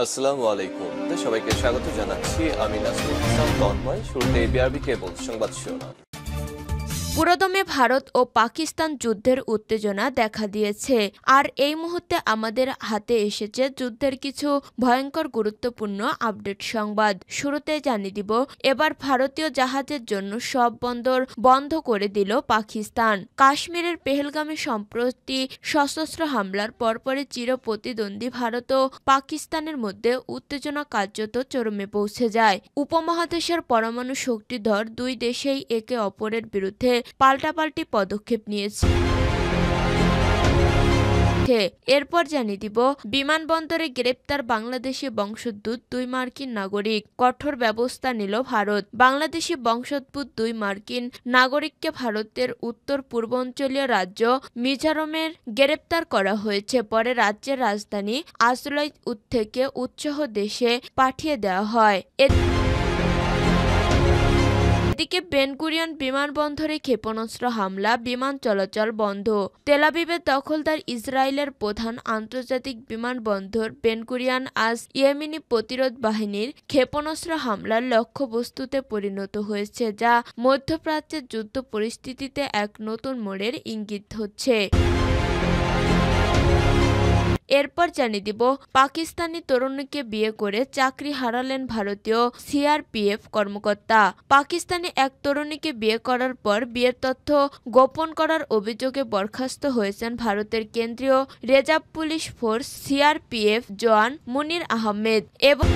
আসসালামু আলাইকুম। সবাইকে স্বাগত জানাচ্ছি। আমি নাসরুল ইসলাম তন্ময়। শুরুতে বিআরবি কেবল সংবাদ শিরোনাম। পুরোদমে ভারত ও পাকিস্তান যুদ্ধের উত্তেজনা দেখা দিয়েছে, আর এই মুহূর্তে আমাদের হাতে এসেছে যুদ্ধের কিছু ভয়ঙ্কর গুরুত্বপূর্ণ আপডেট সংবাদ। শুরুতে জানিয়ে দিব, এবার ভারতীয় জাহাজের জন্য সব বন্দর বন্ধ করে দিল পাকিস্তান। কাশ্মীরের পেহেলগামে সম্প্রতি সশস্ত্র হামলার পরপরই চিরপ্রতিদ্বন্দ্বী ভারত ও পাকিস্তানের মধ্যে উত্তেজনা কার্যত চরমে পৌঁছে যায়। উপমহাদেশের পরমাণু শক্তিধর দুই দেশেই একে অপরের বিরুদ্ধে পাল্টাপাল্টি পদক্ষেপ নিয়েছে। এরপর জানিয়ে দিব, বিমানবন্দরে গ্রেপ্তার বাংলাদেশি বংশোদ্ভূত দুই মার্কিন নাগরিক, কঠোর ব্যবস্থা নিল ভারত। বাংলাদেশি বংশোদ্ভূত দুই মার্কিন নাগরিককে ভারতের উত্তর পূর্বাঞ্চলীয় রাজ্য মিজোরামের গ্রেপ্তার করা হয়েছে। পরে রাজ্যের রাজধানী আসলাই থেকে উৎসাহ দেশে পাঠিয়ে দেওয়া হয়। এদিকে বেনগুরিয়ন বিমানবন্দরে ক্ষেপণাস্ত্র হামলা, বিমান চলাচল বন্ধ। তেলাবিবের দখলদার ইসরায়েলের প্রধান আন্তর্জাতিক বিমানবন্দর বেনগুরিয়ন আজ ইয়েমেনি প্রতিরোধ বাহিনীর ক্ষেপণাস্ত্র হামলার লক্ষ্যবস্তুতে পরিণত হয়েছে, যা মধ্যপ্রাচ্যের যুদ্ধ পরিস্থিতিতে এক নতুন মোড়ের ইঙ্গিত হচ্ছে। এরপর জানিয়ে দিব, পাকিস্তানি তরুণীকে বিয়ে করে চাকরি হারালেন ভারতীয় সিআরপিএফ কর্মকর্তা। পাকিস্তানি এক তরুণীকে বিয়ে করার পর বিয়ের তথ্য গোপন করার অভিযোগে বরখাস্ত হয়েছেন ভারতের কেন্দ্রীয় রিজার্ভ পুলিশ ফোর্স সিআরপিএফ জওয়ান মুনির আহমেদ। এবং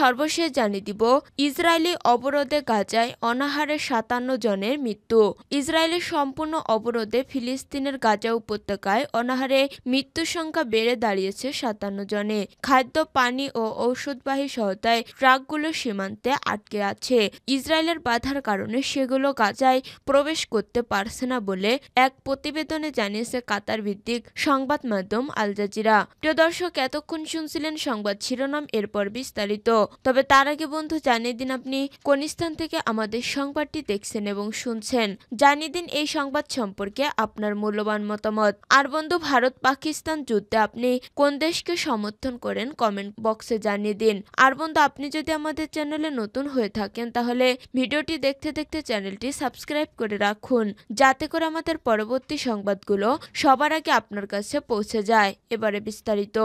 সর্বশেষ জানিয়ে দিব, ইসরায়েলি অবরোধে গাজায় অনাহারে ৫৭ জনের মৃত্যু। ইসরায়েলের সম্পূর্ণ অবরোধে ফিলিস্তিনের গাজা উপত্যকায় অনাহারে মৃত্যুর সংখ্যা বেড়ে দাঁড়িয়েছে ৫৭ জনে। খাদ্য, পানি ও ঔষধবাহী সহায়তায় ট্রাকগুলো সীমান্তে আটকে আছে। ইসরায়েলের বাধার কারণে সেগুলো গাজায় প্রবেশ করতে পারছে না বলে এক প্রতিবেদনে জানিয়েছে কাতার ভিত্তিক সংবাদ মাধ্যম আল জাজিরা। প্রিয় দর্শক, এতক্ষণ শুনছিলেন সংবাদ শিরোনাম, এরপর বিস্তারিত। তবে তার আগে বন্ধু, জানিয়ে দিন আপনি কোন স্থান থেকে আমাদের সংবাদটি দেখছেন এবং শুনছেন। জানিয়ে দিন এই সংবাদ সম্পর্কে আপনার মূল্যবান মতামত। আর বন্ধু, ভারত পাকিস্তান যুদ্ধে আপনি কোন দেশকে সমর্থন করেন কমেন্ট বক্সে জানিয়ে দিন। আর বন্ধু, আপনি যদি আমাদের চ্যানেলে নতুন হয়ে থাকেন তাহলে ভিডিওটি দেখতে দেখতে চ্যানেলটি সাবস্ক্রাইব করে রাখুন, যাতে করে আমাদের পরবর্তী সংবাদগুলো সবার আগে আপনার কাছে পৌঁছে যায়। এবারে বিস্তারিত।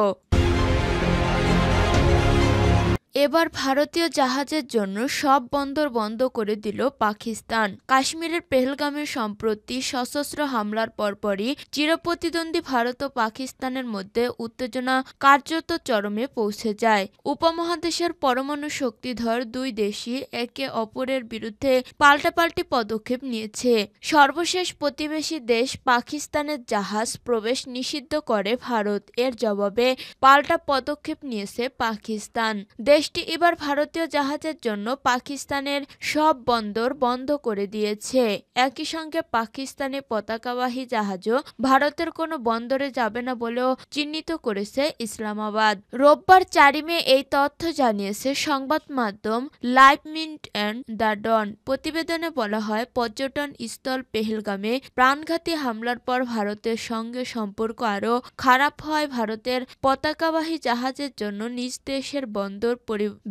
এবার ভারতীয় জাহাজের জন্য সব বন্দর বন্ধ করে দিল পাকিস্তান। কাশ্মীরের পেহেলগামে সম্প্রতি সশস্ত্র হামলার পরপরই চিরপ্রতিদ্বন্দ্বী ভারত ও পাকিস্তানের মধ্যে উত্তেজনা কার্যত চরমে পৌঁছে যায়। উপমহাদেশের পরমাণু শক্তিধর দুই দেশই একে অপরের বিরুদ্ধে পাল্টাপাল্টি পদক্ষেপ নিয়েছে। সর্বশেষ প্রতিবেশী দেশ পাকিস্তানের জাহাজ প্রবেশ নিষিদ্ধ করে ভারত। এর জবাবে পাল্টা পদক্ষেপ নিয়েছে পাকিস্তান। দেশটি এবার ভারতীয় জাহাজের জন্য পাকিস্তানের সব বন্দর বন্ধ করে দিয়েছে। একই সঙ্গে পাকিস্তানি পতাকাবাহী জাহাজও ভারতের কোনো বন্দরে যাবে না বলেও চিহ্নিত করেছে ইসলামাবাদ। রোববার ৪ মে এই তথ্য জানিয়েছে সংবাদ মাধ্যম লাইভ মিনিট অ্যান্ড দ্য ডন। প্রতিবেদনে বলা হয়, পর্যটন স্থল পেহেলগামে প্রাণঘাতী হামলার পর ভারতের সঙ্গে সম্পর্ক আরও খারাপ হয়। ভারতের পতাকাবাহী জাহাজের জন্য নিজ দেশের বন্দর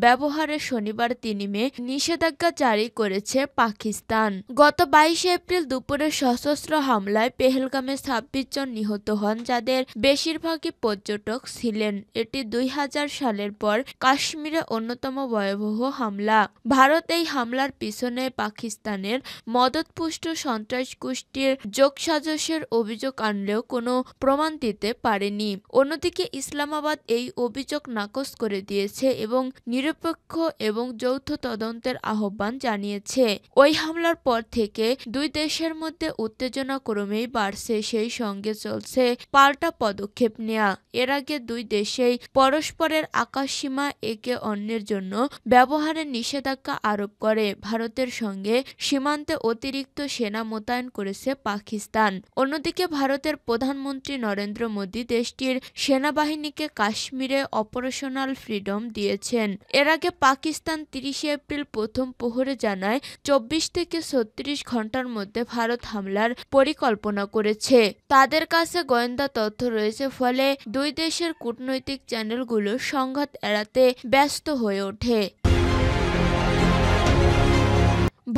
ব্যবহারে শনিবার ৩ মে নিষেধাজ্ঞা জারি করেছে পাকিস্তান। গত ২২ এপ্রিল দুপুরে সশস্ত্র হামলায় পেহেলগামে ২৬ জন নিহত হন, যাদের বেশিরভাগই পর্যটক ছিলেন। এটি ২০০০ সালের পর কাশ্মীরে অন্যতম ভয়াবহ হামলা। ভারত এই হামলার পিছনে পাকিস্তানের মদতপুষ্ট সন্ত্রাস গোষ্ঠীর যোগসাজশের অভিযোগ আনলেও কোনো প্রমাণ দিতে পারেনি। অন্যদিকে ইসলামাবাদ এই অভিযোগ নাকচ করে দিয়েছে এবং নিরপেক্ষ এবং যৌথ তদন্তের আহ্বান জানিয়েছে। ওই হামলার পর থেকে দুই দেশের মধ্যে উত্তেজনা ক্রমেই বাড়ছে, সেই সঙ্গে চলছে পাল্টা পদক্ষেপ নেওয়া। এর আগে দুই দেশেই পরস্পরের আকাশসীমা একে অন্যের জন্য ব্যবহারের নিষেধাজ্ঞা আরোপ করে। ভারতের সঙ্গে সীমান্তে অতিরিক্ত সেনা মোতায়েন করেছে পাকিস্তান। অন্যদিকে ভারতের প্রধানমন্ত্রী নরেন্দ্র মোদী দেশটির সেনাবাহিনীকে কাশ্মীরে অপারেশনাল ফ্রিডম দিয়েছেন। করেছেন। এর আগে পাকিস্তান 30 এপ্রিল প্রথম প্রহরে জানায় 24 থেকে 36 ঘন্টার মধ্যে ভারত হামলার পরিকল্পনা করেছে। তাদের কাছে গোয়েন্দা তথ্য রয়েছে, ফলে দুই দেশের কূটনৈতিক চ্যানেলগুলো সংঘাত এড়াতে ব্যস্ত হয়ে ওঠে।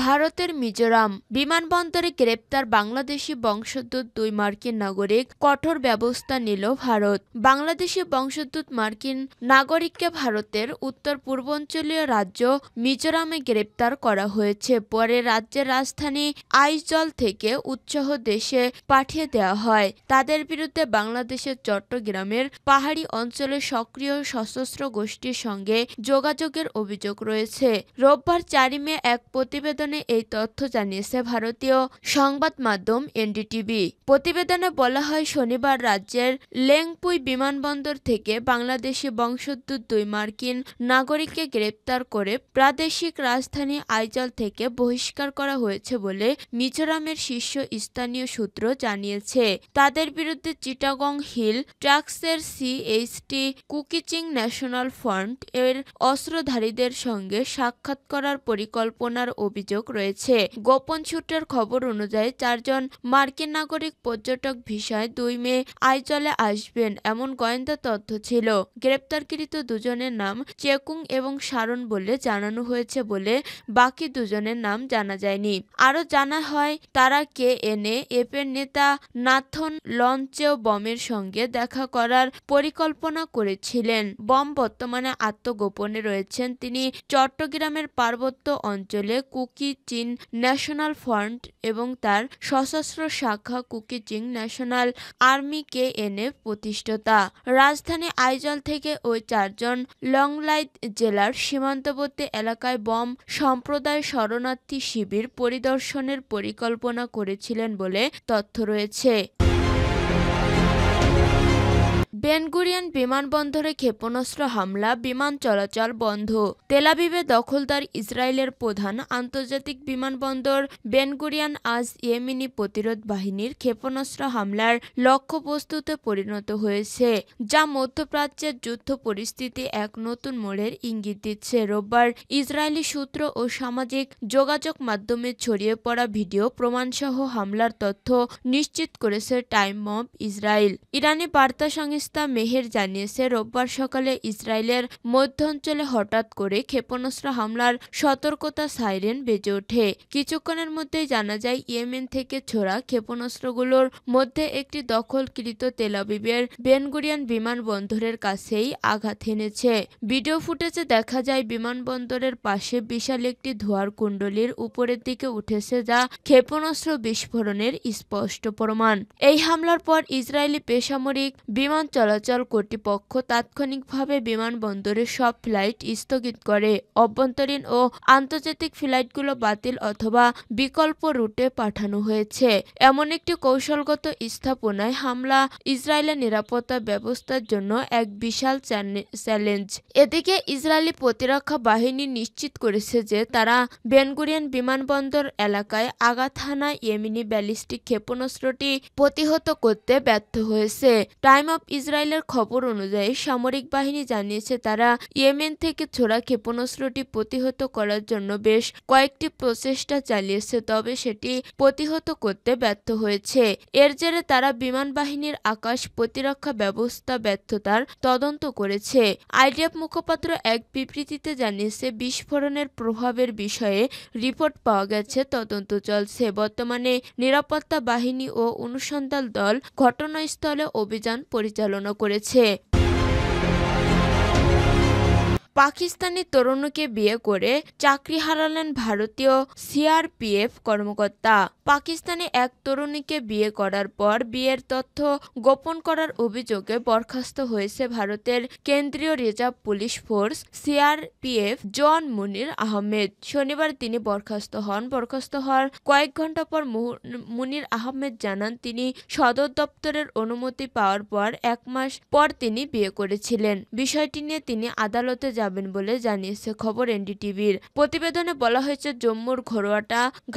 ভারতের মিজোরাম বিমানবন্দরে গ্রেপ্তার বাংলাদেশি বংশোদ্ভূত 2 মার্কিন নাগরিক, কঠোর ব্যবস্থা নিল ভারত। বাংলাদেশি বংশোদ্ভূত মার্কিন নাগরিককে ভারতের উত্তর পূর্বাঞ্চলীয় রাজ্য মিজোরামে গ্রেপ্তার করা হয়েছে। পরে রাজ্যের রাজধানী আইজল থেকে উৎসাহ দেশে পাঠিয়ে দেওয়া হয়। তাদের বিরুদ্ধে বাংলাদেশের চট্টগ্রামের পাহাড়ি অঞ্চলে সক্রিয় সশস্ত্র গোষ্ঠীর সঙ্গে যোগাযোগের অভিযোগ রয়েছে। রোববার 4 মে এক প্রতিবেদনে এই তথ্য জানিয়েছে ভারতীয় সংবাদ মাধ্যম এনডিটিভি। প্রতিবেদনে বলা হয়, শনিবার রাজ্যের লেংপুই বিমানবন্দর থেকে বাংলাদেশি বংশোদ্ভূত 2 মার্কিন নাগরিককে গ্রেপ্তার করে প্রাদেশিক রাজধানী আইজল থেকে বহিষ্কার করা হয়েছে বলে মিজোরামের শীর্ষ স্থানীয় সূত্র জানিয়েছে। তাদের বিরুদ্ধে চিটাগং হিল ট্রাক্সের সিএইচটি কুকিচিং ন্যাশনাল ফ্রন্ট এর অস্ত্রধারীদের সঙ্গে সাক্ষাৎ করার পরিকল্পনার অভিযোগ রয়েছে। গোপন সূত্রের খবর অনুযায়ী 4 জন মার্কিন নাগরিক পর্যটক ভিসায় 2 মে আইজলে আসবেন এমন গোয়েন্দা তথ্য ছিল। গ্রেপ্তারকৃত দুজনের নাম চেকুং এবং শারন বলে জানানো হয়েছে বলে বাকি দুজনের নাম জানা যায়নি। আরও জানা হয়, তারা কেএনএ-এফ এর নেতা নাথন লঞ্চেও বমের সঙ্গে দেখা করার পরিকল্পনা করেছিলেন। বম বর্তমানে আত্মগোপনে রয়েছেন তিনি চট্টগ্রামের পার্বত্য অঞ্চলে কুকি-চিন ন্যাশনাল ফ্রন্ট এবং তার সশস্ত্র শাখা কুকি-চিন ন্যাশনাল আর্মি কেএনএ প্রতিষ্ঠাতা। রাজধানী আইজল থেকে ওই 4 জন লংলাই জেলার সীমান্তবর্তী এলাকায় বম সম্প্রদায় শরণার্থী শিবির পরিদর্শনের পরিকল্পনা করেছিলেন বলে তথ্য রয়েছে। বেনগুরিয়ন বিমানবন্দরে ক্ষেপণাস্ত্র হামলা, বিমান চলাচল বন্ধ। তেল আবিবে দখলদার ইসরায়েলের প্রধান আন্তর্জাতিক বিমানবন্দর বেনগুরিয়ন আজ ইয়েমেনি প্রতিরোধ বাহিনীর ক্ষেপণাস্ত্র হামলার লক্ষ্যবস্তুতে পরিণত হয়েছে, যা মধ্যপ্রাচ্যের যুদ্ধ পরিস্থিতি এক নতুন মোড়ের ইঙ্গিত দিচ্ছে। রোববার ইসরায়েলি সূত্র ও সামাজিক যোগাযোগ মাধ্যমে ছড়িয়ে পড়া ভিডিও প্রমাণসহ হামলার তথ্য নিশ্চিত করেছে টাইম অব ইসরায়েল। ইরানি বার্তা সংস্থা মেহের জানিয়েছে, রোববার সকালে ইসরায়েলের মধ্যাঞ্চলে হঠাৎ করে ক্ষেপণাস্ত্র হামলার সতর্কতা সাইরেন বেজে ওঠে। কিছুক্ষণের মধ্যেই জানা যায়, ইয়েমেন থেকে ছোড়া ক্ষেপণাস্ত্রগুলোর মধ্যে একটি দখলকৃত তেল আবিবের বেনগুরিয়ন বিমানবন্দরের কাছেই আঘাত হেনেছে। ভিডিও ফুটেজে দেখা যায়, বিমানবন্দরের পাশে বিশাল একটি ধোঁয়ার কুণ্ডলীর উপরের দিকে উঠেছে, যা ক্ষেপণাস্ত্র বিস্ফোরণের স্পষ্ট প্রমাণ। এই হামলার পর ইসরায়েলি বেসামরিক বিমান চলাচল কর্তৃপক্ষ তাৎক্ষণিকভাবে বিমানবন্দরের সব ফ্লাইট স্থগিত করে অভ্যন্তরীণ ও আন্তর্জাতিক ফ্লাইটগুলো বাতিল অথবা বিকল্প রুটে পাঠানো হয়েছে। এমন একটি কৌশলগত স্থাপনায় হামলা ইসরায়েলের নিরাপত্তা ব্যবস্থার জন্য এক বিশাল চ্যালেঞ্জ। এদিকে ইসরায়েলি প্রতিরক্ষা বাহিনী নিশ্চিত করেছে যে তারা বেনগুরিয়ন বিমানবন্দর এলাকায় আঘাত হানা ইয়েমেনি ব্যালিস্টিক ক্ষেপণাস্ত্রটি প্রতিহত করতে ব্যর্থ হয়েছে। টাইম অব ইসরায়েলের খবর অনুযায়ী সামরিক বাহিনী জানিয়েছে, তারা ইয়েমেন থেকে ছোড়া ক্ষেপণাস্ত্রটি প্রতিহত করার জন্য বেশ কয়েকটি প্রচেষ্টা চালিয়েছে, তবে সেটি প্রতিহত করতে ব্যর্থ হয়েছে। এর জেরে তারা বিমান বাহিনীর আকাশ প্রতিরক্ষা ব্যবস্থা ব্যর্থতার তদন্ত করেছে। আইডিএফ মুখপাত্র এক বিবৃতিতে জানিয়েছে, বিস্ফোরণের প্রভাবের বিষয়ে রিপোর্ট পাওয়া গেছে, তদন্ত চলছে। বর্তমানে নিরাপত্তা বাহিনী ও অনুসন্ধান দল ঘটনাস্থলে অভিযান পরিচালনা করেছে। পাকিস্তানি তরুণীকে বিয়ে করে চাকরি হারালেন ভারতীয় সিআরপিএফ কর্মকর্তা। পাকিস্তানে এক তরুণীকে বিয়ে করার পর বিয়ের তথ্য গোপন করার অভিযোগে বরখাস্ত হয়েছে ভারতের কেন্দ্রীয় রিজার্ভ পুলিশ ফোর্স সিআরপিএফ জওয়ান মুনির আহমেদ। শনিবার তিনি বরখাস্ত হন। বরখাস্ত হওয়ার কয়েক ঘন্টা পর মুনির আহমেদ জানান, তিনি সদর দপ্তরের অনুমতি পাওয়ার পর 1 মাস পর তিনি বিয়ে করেছিলেন। বিষয়টি নিয়ে তিনি আদালতে যাবেন বলে জানিয়েছে খবর এনডিটিভির। প্রতিবেদনে বলা হয়েছে জম্মুর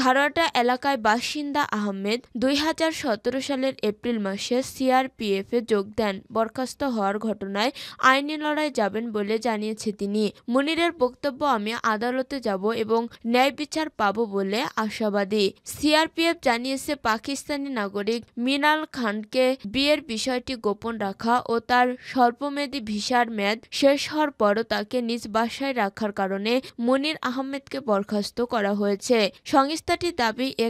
ঘারোয়াটা এলাকায় বাসিন্দা আহমেদ 2017 সালের এপ্রিল মাসে সিআরপিএফে যোগ দেন। বরখাস্ত হওয়ার ঘটনায় আইনি লড়াই যাবেন বলে জানিয়েছে তিনি। মুনিরের বক্তব্য, আমি আদালতে যাব এবং ন্যায় বিচার পাবো বলে আশাবাদী। সিআরপিএফ জানিয়েছে পাকিস্তানি নাগরিক মিনাল খানকে বিয়ের বিষয়টি গোপন রাখা ও তার স্বল্পমেয়াদী ভিসার মেয়াদ শেষ হওয়ার পরও তাকে নিজ বাসায় রাখার কারণে মুনির আহমেদকে বরখাস্ত করা হয়েছে। সংস্থাটির দাবি, এ